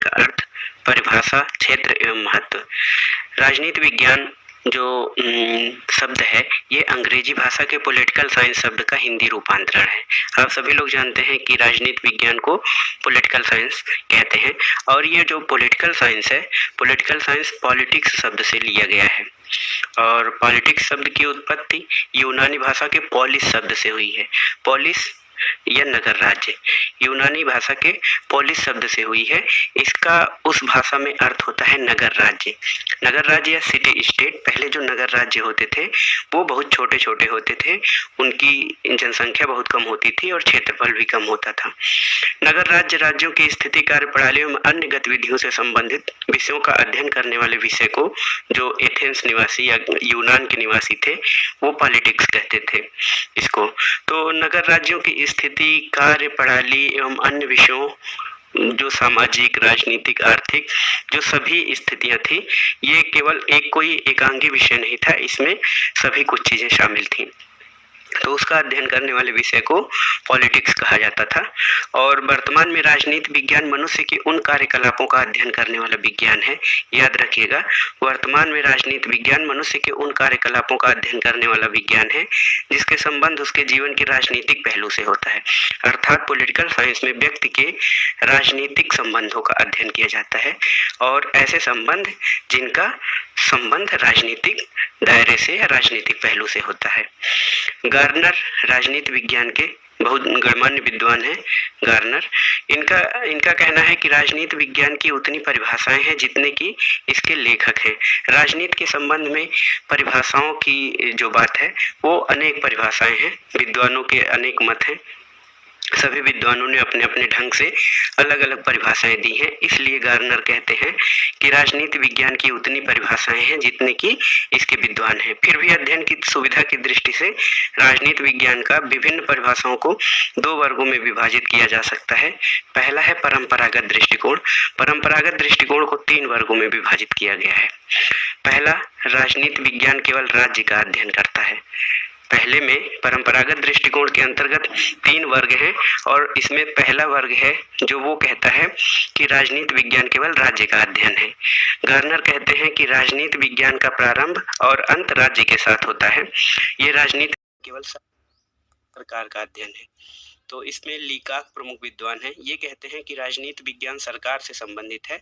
का अर्थ, परिभाषा, क्षेत्र एवं महत्व। राजनीति विज्ञान जो शब्द है ये अंग्रेजी भाषा के पॉलिटिकल साइंस शब्द का हिंदी रूपांतरण है। आप सभी लोग जानते हैं कि राजनीति विज्ञान को पॉलिटिकल साइंस कहते हैं और ये जो पॉलिटिकल साइंस है, पॉलिटिकल साइंस पॉलिटिक्स शब्द से लिया गया है और पॉलिटिक्स शब्द की उत्पत्ति यूनानी भाषा के पॉलिस शब्द से हुई है। पॉलिस या नगर राज्य यूनानी भाषा के पोलिस शब्द से हुई है। इसका उस भाषा में अर्थ होता है नगर राज्य। नगर राज्य या सिटी स्टेट, पहले जो नगर राज्य होते थे वो बहुत छोटे छोटे होते थे, उनकी जनसंख्या बहुत कम होती थी और क्षेत्रफल भी कम होता था। नगर राज्य राज्यों की स्थिति, कार्य प्रणालियों में अन्य गतिविधियों से संबंधित विषयों का अध्ययन करने वाले विषय को जो एथेंस निवासी या यूनान के निवासी थे वो पॉलिटिक्स कहते थे इसको। तो नगर राज्यों की स्थिति, कार्य प्रणाली एवं अन्य विषयों जो सामाजिक, राजनीतिक, आर्थिक जो सभी स्थितियां थी, ये केवल कोई एकांगी विषय नहीं था, इसमें सभी कुछ चीजें शामिल थी। तो उसका अध्ययन करने वाले विषय को पॉलिटिक्स कहा जाता था। और वर्तमान में राजनीति विज्ञान मनुष्य के उन कार्यकलापों का अध्ययन करने वाला विज्ञान है। याद रखिएगा, वर्तमान में राजनीति विज्ञान मनुष्य के उन कार्यकलापों का अध्ययन करने वाला विज्ञान है जिसके संबंध उसके जीवन के राजनीतिक पहलू से होता है। अर्थात पॉलिटिकल साइंस में व्यक्ति के राजनीतिक संबंधों का अध्ययन किया जाता है और ऐसे संबंध जिनका संबंध राजनीतिक दायरे से या राजनीतिक पहलू से होता है। गार्नर राजनीति विज्ञान के बहुत गणमान्य विद्वान हैं। गार्नर, इनका कहना है कि राजनीति विज्ञान की उतनी परिभाषाएं हैं जितने कि इसके लेखक हैं। राजनीति के संबंध में परिभाषाओं की जो बात है वो अनेक परिभाषाएं हैं, विद्वानों के अनेक मत हैं, सभी विद्वानों ने अपने अपने ढंग से अलग अलग परिभाषाएं दी हैं। इसलिए गार्नर कहते हैं कि राजनीति विज्ञान की उतनी परिभाषाएं हैं जितने कि इसके विद्वान हैं। फिर भी अध्ययन की सुविधा की दृष्टि से राजनीति विज्ञान का विभिन्न परिभाषाओं को दो वर्गों में विभाजित किया जा सकता है। पहला है परंपरागत दृष्टिकोण। परंपरागत दृष्टिकोण को 3 वर्गों में विभाजित किया गया है। पहला, राजनीति विज्ञान केवल राज्य का अध्ययन करता है। पहले में परंपरागत दृष्टिकोण के अंतर्गत 3 वर्ग हैं और इसमें पहला वर्ग है जो वो कहता है कि राजनीति विज्ञान केवल राज्य का अध्ययन है। गार्नर कहते हैं कि राजनीति विज्ञान का प्रारंभ और अंत राज्य के साथ होता है। ये राजनीति केवल प्रकार का अध्ययन है। तो इसमें लीकाक प्रमुख विद्वान हैं, ये कहते हैं कि राजनीति विज्ञान सरकार से संबंधित है।